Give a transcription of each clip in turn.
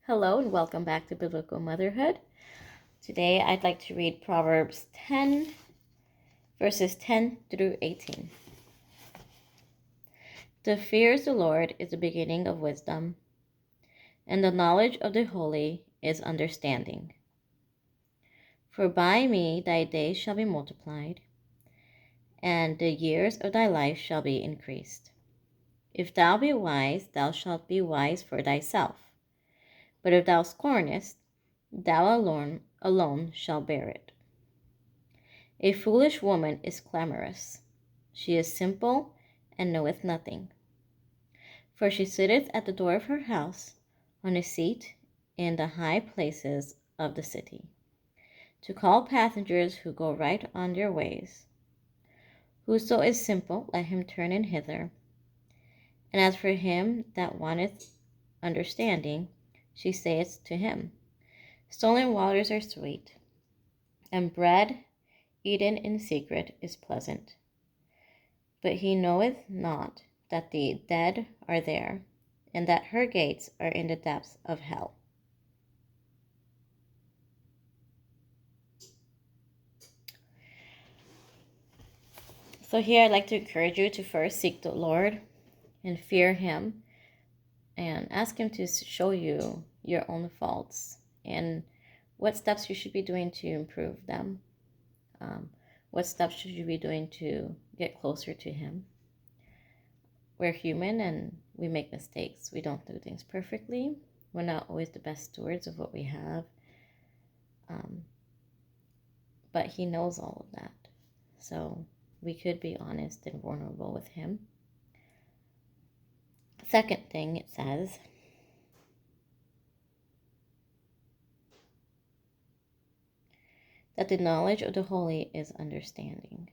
Hello and welcome back to Biblical Motherhood. Today I'd like to read Proverbs 10, verses 10 through 18. The fear of the Lord is the beginning of wisdom, and the knowledge of the holy is understanding. For by me thy days shall be multiplied, and the years of thy life shall be increased. If thou be wise, thou shalt be wise for thyself. But if thou scornest, thou alone shalt bear it. A foolish woman is clamorous. She is simple and knoweth nothing. For she sitteth at the door of her house, on a seat in the high places of the city, to call passengers who go right on their ways. Whoso is simple, let him turn in hither. And as for him that wanteth understanding, she saith to him, Stolen waters are sweet, and bread eaten in secret is pleasant. But he knoweth not that the dead are there, and that her gates are in the depths of hell. So here I'd like to encourage you to first seek the Lord and fear Him, and ask Him to show you your own faults and what steps you should be doing to improve them. What steps should you be doing to get closer to Him? We're human and we make mistakes. We don't do things perfectly. We're not always the best stewards of what we have. But He knows all of that. So we could be honest and vulnerable with Him. Second thing it says, that the knowledge of the holy is understanding.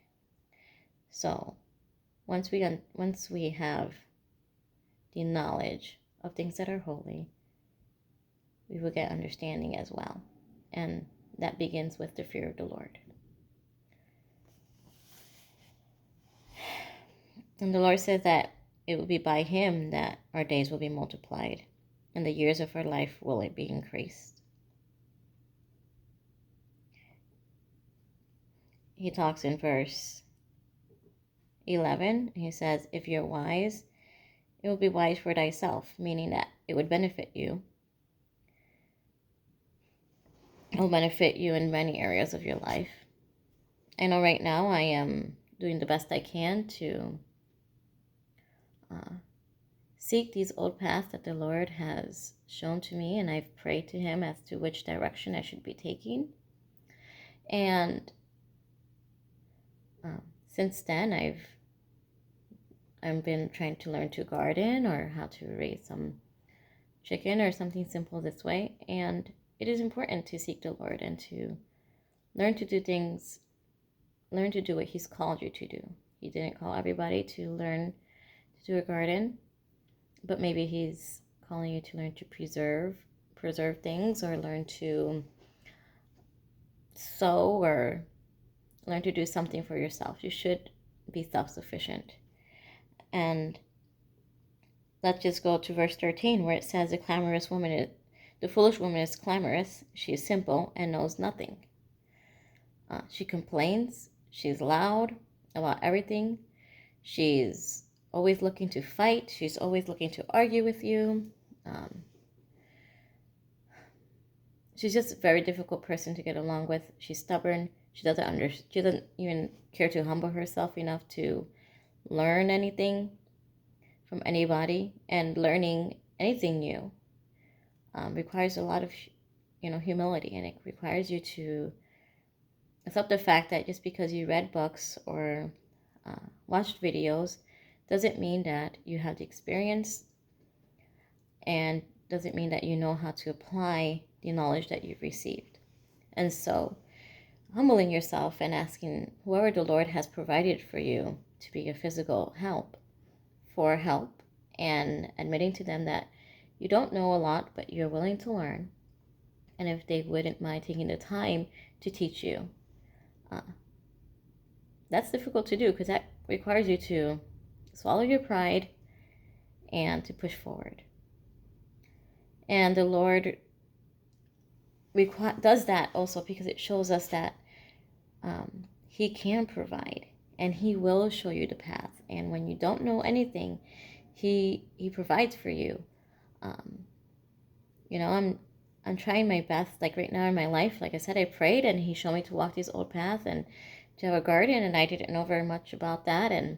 So once we have the knowledge of things that are holy, we will get understanding as well. And that begins with the fear of the Lord. And the Lord says that it will be by Him that our days will be multiplied and the years of our life will be increased. He talks in verse 11. He says, if you're wise, it will be wise for thyself, meaning that it would benefit you. It will benefit you in many areas of your life. I know right now I am doing the best I can to seek these old paths that the Lord has shown to me, and I've prayed to Him as to which direction I should be taking. And since then, I've been trying to learn to garden or how to raise some chicken or something simple this way. And it is important to seek the Lord and to learn to do things, learn to do what He's called you to do. He didn't call everybody to learn to do a garden, but maybe He's calling you to learn to preserve things, or learn to sew, or learn to do something for yourself. You should be self-sufficient. And let's just go to verse 13, where it says, the foolish woman is clamorous. She is simple and knows nothing. She complains. She's loud about everything. She's always looking to fight. She's always looking to argue with you. She's just a very difficult person to get along with. She's stubborn. She doesn't even care to humble herself enough to learn anything from anybody. And learning anything new requires a lot of humility, and it requires you to accept the fact that just because you read books or watched videos doesn't mean that you have the experience, and doesn't mean that you know how to apply the knowledge that you've received. And so humbling yourself and asking whoever the Lord has provided for you to be a physical help, and admitting to them that you don't know a lot, but you're willing to learn, and if they wouldn't mind taking the time to teach you. That's difficult to do, because that requires you to swallow your pride and to push forward. And the Lord does that also because it shows us that He can provide, and He will show you the path. And when you don't know anything, He provides for you. I'm trying my best. Like right now in my life, like I said, I prayed, and He showed me to walk this old path and to have a garden, and I didn't know very much about that. And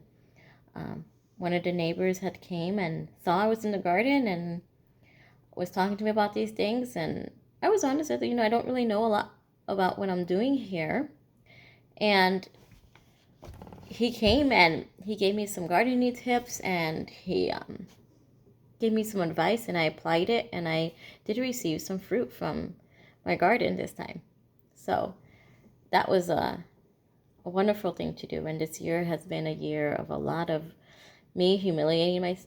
one of the neighbors had came and saw I was in the garden and was talking to me about these things, and I was honest with I don't really know a lot about what I'm doing here. And he came and he gave me some gardening tips, and he gave me some advice, and I applied it, and I did receive some fruit from my garden this time. So that was a wonderful thing to do. And this year has been a year of a lot of me humiliating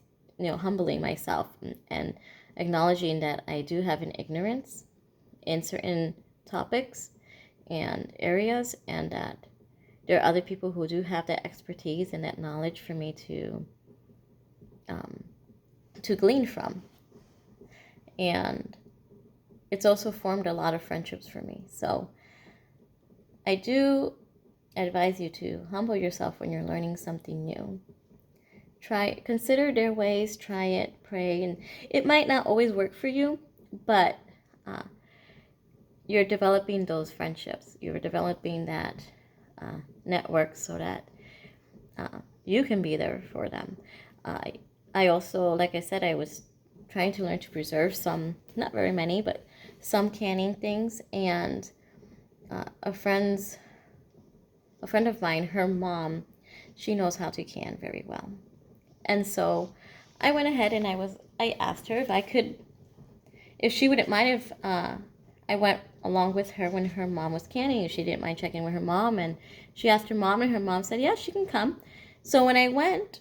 humbling myself and acknowledging that I do have an ignorance in certain topics and areas, and that there are other people who do have that expertise and that knowledge for me to glean from. And it's also formed a lot of friendships for me. So I do advise you to humble yourself when you're learning something new. Consider their ways, try it, pray, and it might not always work for you, but you're developing those friendships. You're developing that network so that you can be there for them. I also, like I said, I was trying to learn to preserve some, not very many, but some canning things, and a friend of mine, her mom, she knows how to can very well. And so I went ahead and I asked her if she wouldn't mind if I went along with her when her mom was canning, if she didn't mind checking with her mom. And she asked her mom, and her mom said, yeah, she can come. So when I went,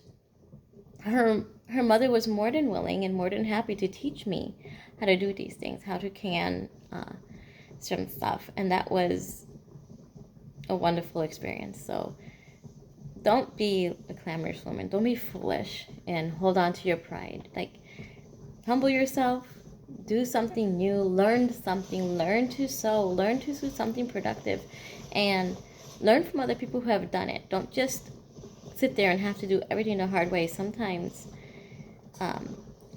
her mother was more than willing and more than happy to teach me how to do these things, how to can some stuff. And that was a wonderful experience. So don't be a clamorous woman. Don't be foolish and hold on to your pride. Like, humble yourself, do something new, learn something, learn to do something productive, and learn from other people who have done it. Don't just sit there and have to do everything the hard way. Sometimes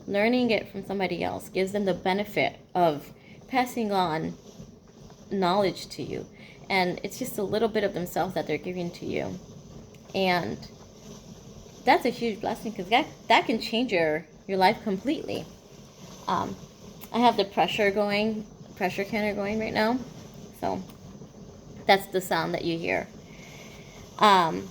learning it from somebody else gives them the benefit of passing on knowledge to you. And it's just a little bit of themselves that they're giving to you. And that's a huge blessing, because that can change your life completely. I have the pressure canner going right now. So that's the sound that you hear. And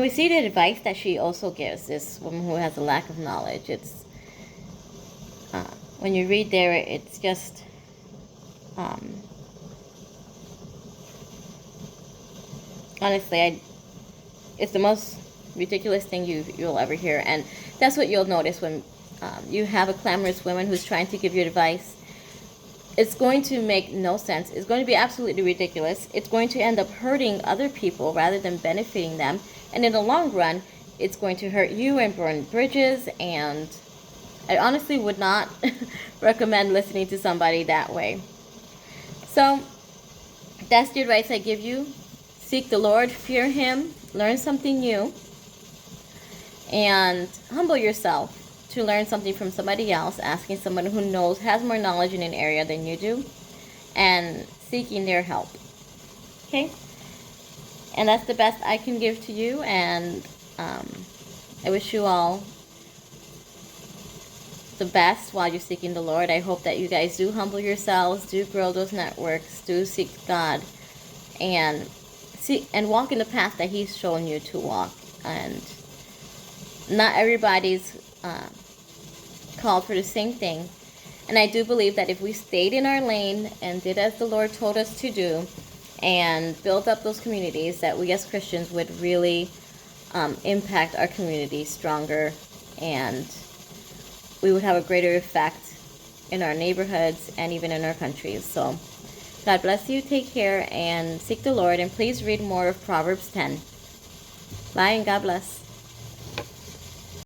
we see the advice that she also gives this woman who has a lack of knowledge. It's when you read there, it's just honestly, it's the most ridiculous thing you'll ever hear. And that's what you'll notice when you have a clamorous woman who's trying to give you advice. It's going to make no sense. It's going to be absolutely ridiculous. It's going to end up hurting other people rather than benefiting them. And in the long run, it's going to hurt you and burn bridges. And I honestly would not recommend listening to somebody that way. So that's the advice I give you. Seek the Lord, fear Him, learn something new, and humble yourself to learn something from somebody else, asking someone who has more knowledge in an area than you do, and seeking their help. Okay? And that's the best I can give to you, and I wish you all the best while you're seeking the Lord. I hope that you guys do humble yourselves, do grow those networks, do seek God, and walk in the path that He's shown you to walk. And not everybody's called for the same thing. And I do believe that if we stayed in our lane and did as the Lord told us to do and build up those communities, that we as Christians would really impact our community stronger, and we would have a greater effect in our neighborhoods and even in our countries. So God bless you, take care, and seek the Lord, and please read more of Proverbs 10. Bye, and God bless.